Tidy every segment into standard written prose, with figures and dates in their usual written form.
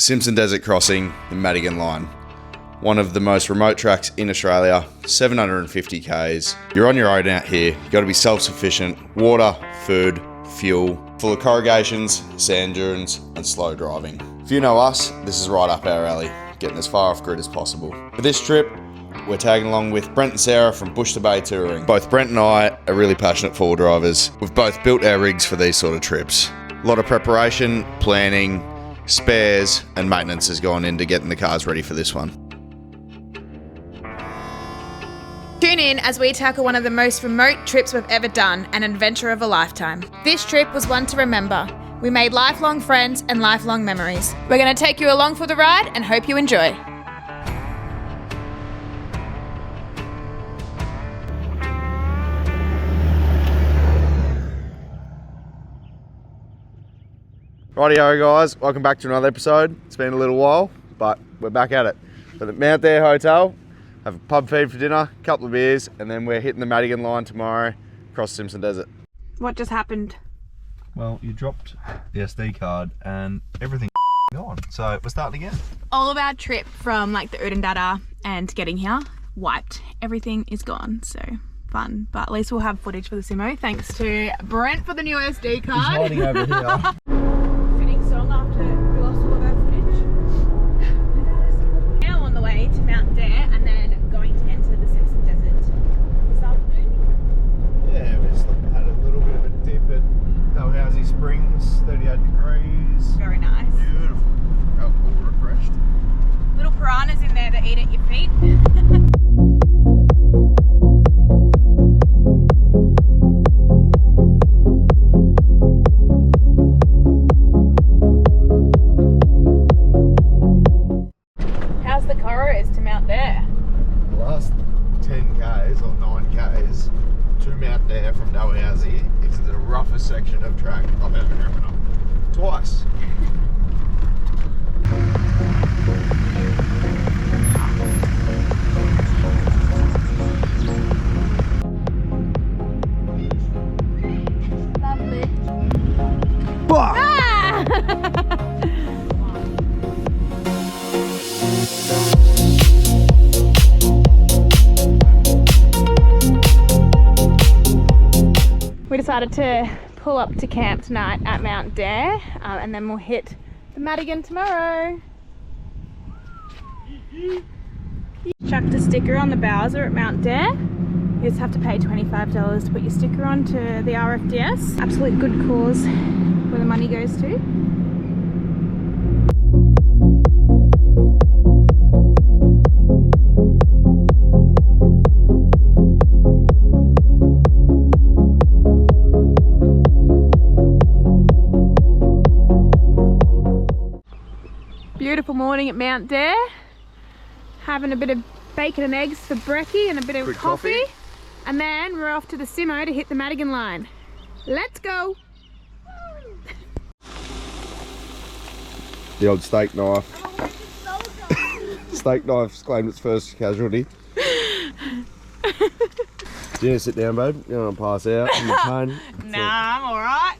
Simpson Desert crossing the Madigan Line. One of the most remote tracks in Australia, 750 k's. You're on your own out here. You've got to be self-sufficient. Water, food, fuel, full of corrugations, sand dunes, and slow driving. If you know us, this is right up our alley, getting as far off grid as possible. For this trip, we're tagging along with Brent and Sarah from Bush to Bay Touring. Both Brent and I are really passionate four drivers. We've both built our rigs for these sort of trips. A lot of preparation, planning, spares, and maintenance has gone into getting the cars ready for this one. Tune in as we tackle one of the most remote trips we've ever done, an adventure of a lifetime. This trip was one to remember. We made lifelong friends and lifelong memories. We're going to take you along for the ride and hope you enjoy. Rightio guys, welcome back to another episode. It's been a little while, but we're back at it. We're at the Mount Dare Hotel, have a pub feed for dinner, a couple of beers, and then we're hitting the Madigan Line tomorrow across Simpson Desert. What just happened? Well, you dropped the SD card and everything gone. So we're starting again. All of our trip from like the Uden data and getting here, wiped. Everything is gone, so fun. But at least we'll have footage for the Simo. Thanks to Brent for the new SD card. He's hiding over here. Song after we lost all of our footage. Now on the way to Mount Dare and then going to enter the Simpson Desert this afternoon. Yeah, we just had a little bit of a dip at Dalhousie Springs, 38 degrees. Very nice. Beautiful. Felt all refreshed. Little piranhas in there that eat at your feet. To Mount Dare. The last 10 k's or 9 k's to Mount Dare from Dalhousie is the roughest section of track I've ever driven on. Twice. Lovely. We decided to pull up to camp tonight at Mount Dare and then we'll hit the Madigan tomorrow. Chucked a sticker on the Bowser at Mount Dare. You just have to pay $25 to put your sticker on to the RFDS. Absolute good cause where the money goes to. Beautiful morning at Mount Dare. Having a bit of bacon and eggs for brekkie and a bit of coffee. And then we're off to the Simo to hit the Madigan Line. Let's go! The old steak knife. Steak knife's claimed its first casualty. Do you need to sit down, babe? You don't want to pass out in the pain? Nah, I'm alright.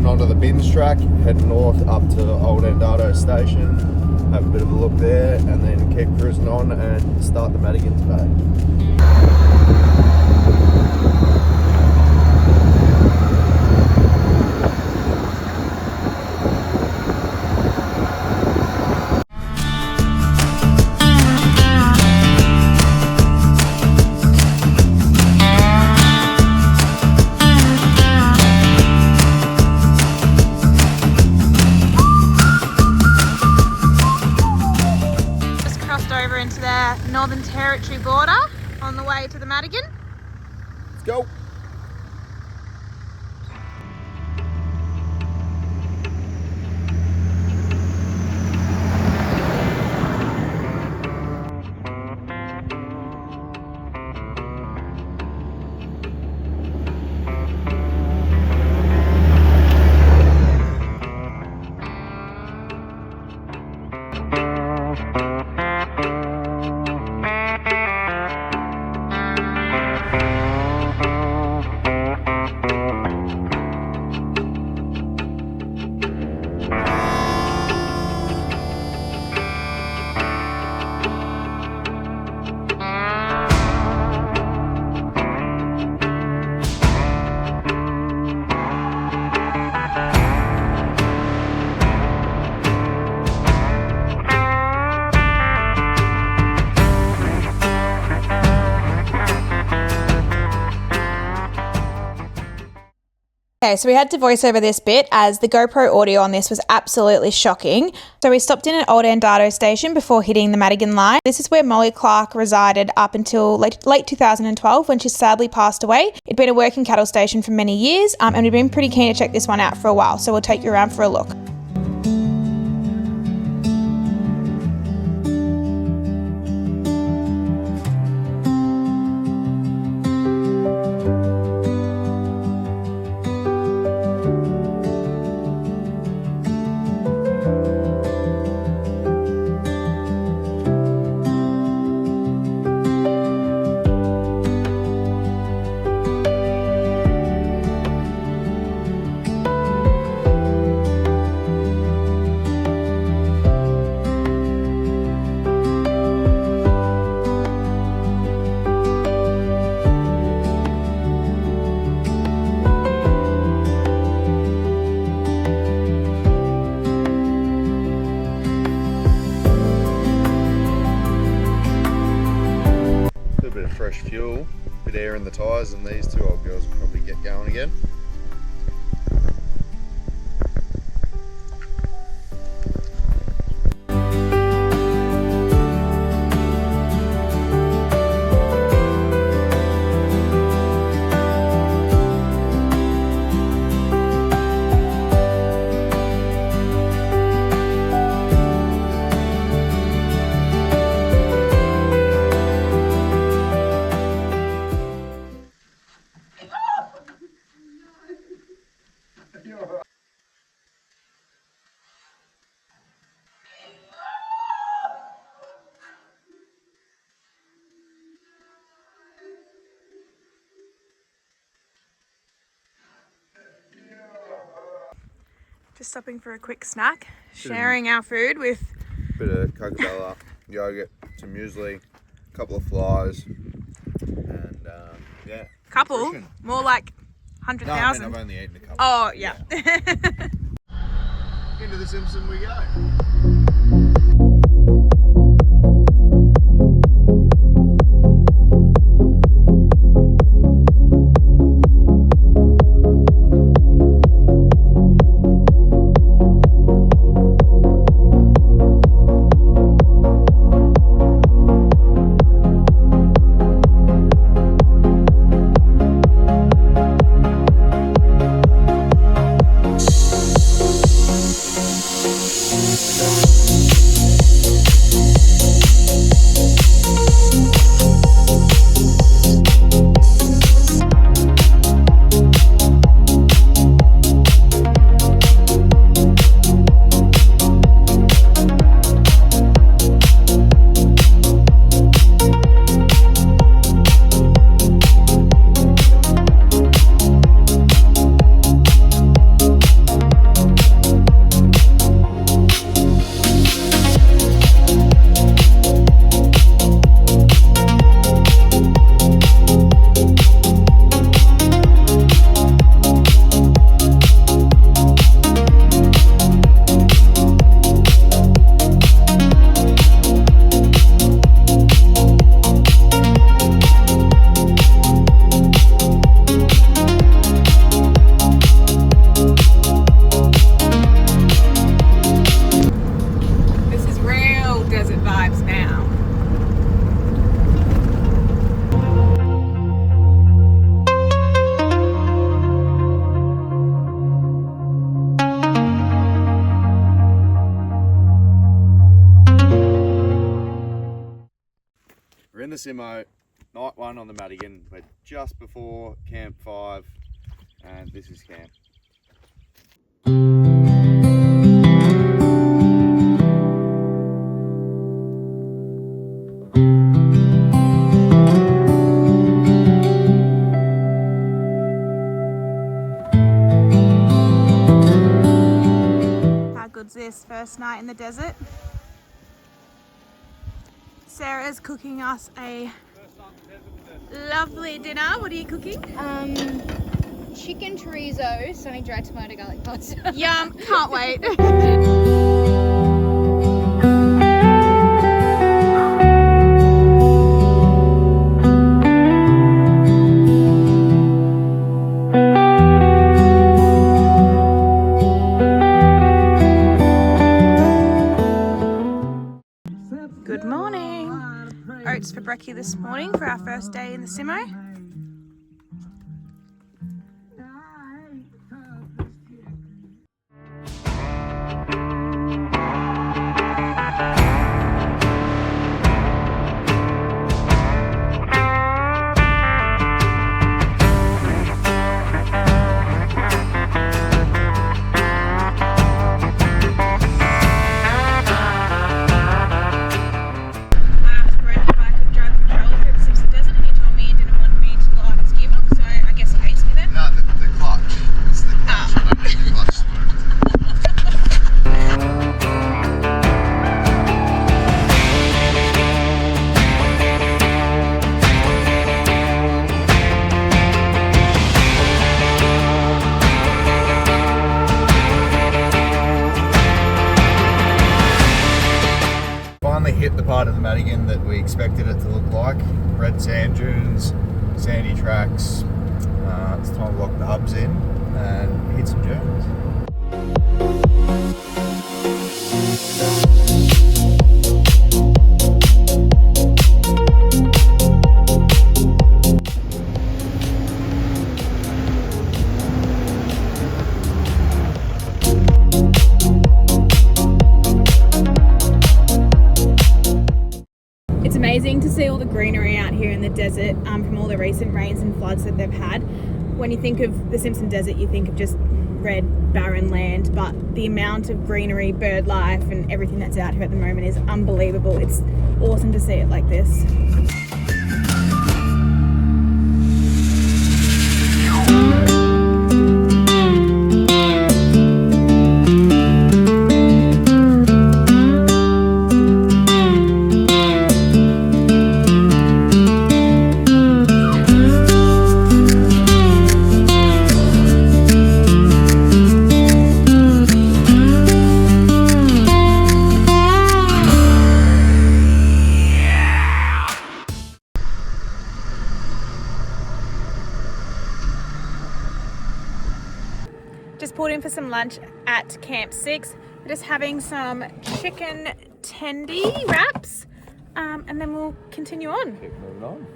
Onto the bins track, head north up to the old Endado station, have a bit of a look there, and then keep cruising on and start the Madigan today. Northern Territory border on the way to the Madigan. Let's go. Okay, so we had to voice over this bit as the GoPro audio on this was absolutely shocking. So we stopped in at Old Andado Station before hitting the Madigan Line. This is where Molly Clark resided up until late 2012 when she sadly passed away. It'd been a working cattle station for many years, and we'd been pretty keen to check this one out for a while, so we'll take you around for a look. Fresh fuel, bit of air in the tyres, and these two old girls will probably get going again. Just stopping for a quick snack, sharing our food with... Bit of Coca-Cola, yogurt, some muesli, a couple of flies, and yeah. Couple? Nutrition. More like No, 100,000. I've only eaten a couple. Oh, yeah. Into the Simpson we go. We're in the Simo, night one on the Madigan. We're just before Camp 5, and this is camp. How good's this first night in the desert? Sarah's cooking us a lovely dinner. What are you cooking? Chicken chorizo, sunny dry tomato garlic pasta. Yum, can't wait. morning. Oats for brekkie this morning for our first day in the Simo. I asked Brent if I could drive the trailer through the Simpson Desert, and he told me he didn't want me to blow up his gearbox, so I guess he hates me then. No, the clutch. It's the clutch. I don't need the clutch smoke. Finally hit the part of the Madigan that we expected it to look like. Red sand dunes, sandy tracks. It's time to lock the hubs in and hit some dunes. It's amazing to see all the greenery out here in the desert from all the recent rains and floods that they've had. When you think of the Simpson Desert, you think of just red, barren land, but the amount of greenery, bird life and everything that's out here at the moment is unbelievable. It's awesome to see it like this. Just pulled in for some lunch at Camp 6. We're just having some chicken tendy wraps, and then we'll continue on. Keep moving on.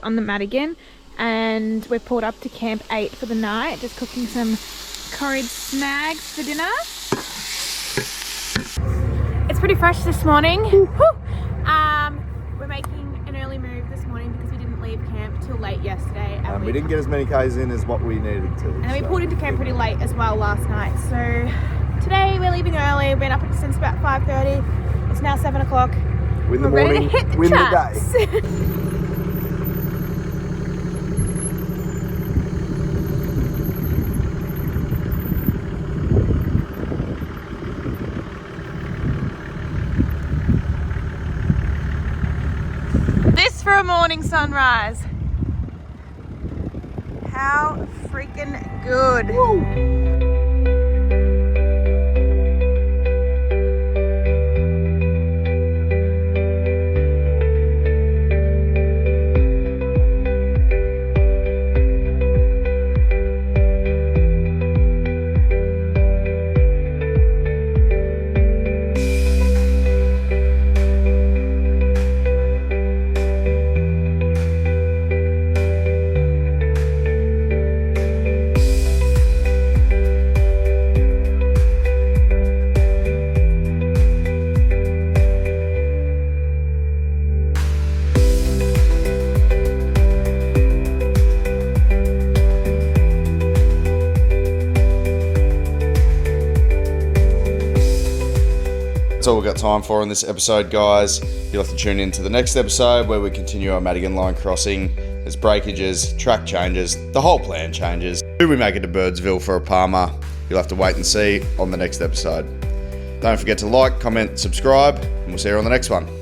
On the Madigan, and we're pulled up to Camp 8 for the night, just cooking some curried snags for dinner. It's pretty fresh this morning. We're making an early move this morning because we didn't leave camp till late yesterday, and We didn't get as many Ks in as what we needed to. And we pulled into camp pretty late as well last night, so today we're leaving early. We've been up since about 5:30. It's now 7 o'clock. Win the We're ready morning, to hit the win tracks. the day. This for a morning sunrise. How freaking good. That's all we've got time for in this episode, guys. You'll have to tune in to the next episode where we continue our Madigan Line crossing. There's breakages, track changes, the whole plan changes. Do we make it to Birdsville for a Palmer? You'll have to wait and see on the next episode. Don't forget to like, comment, subscribe, and we'll see you on the next one.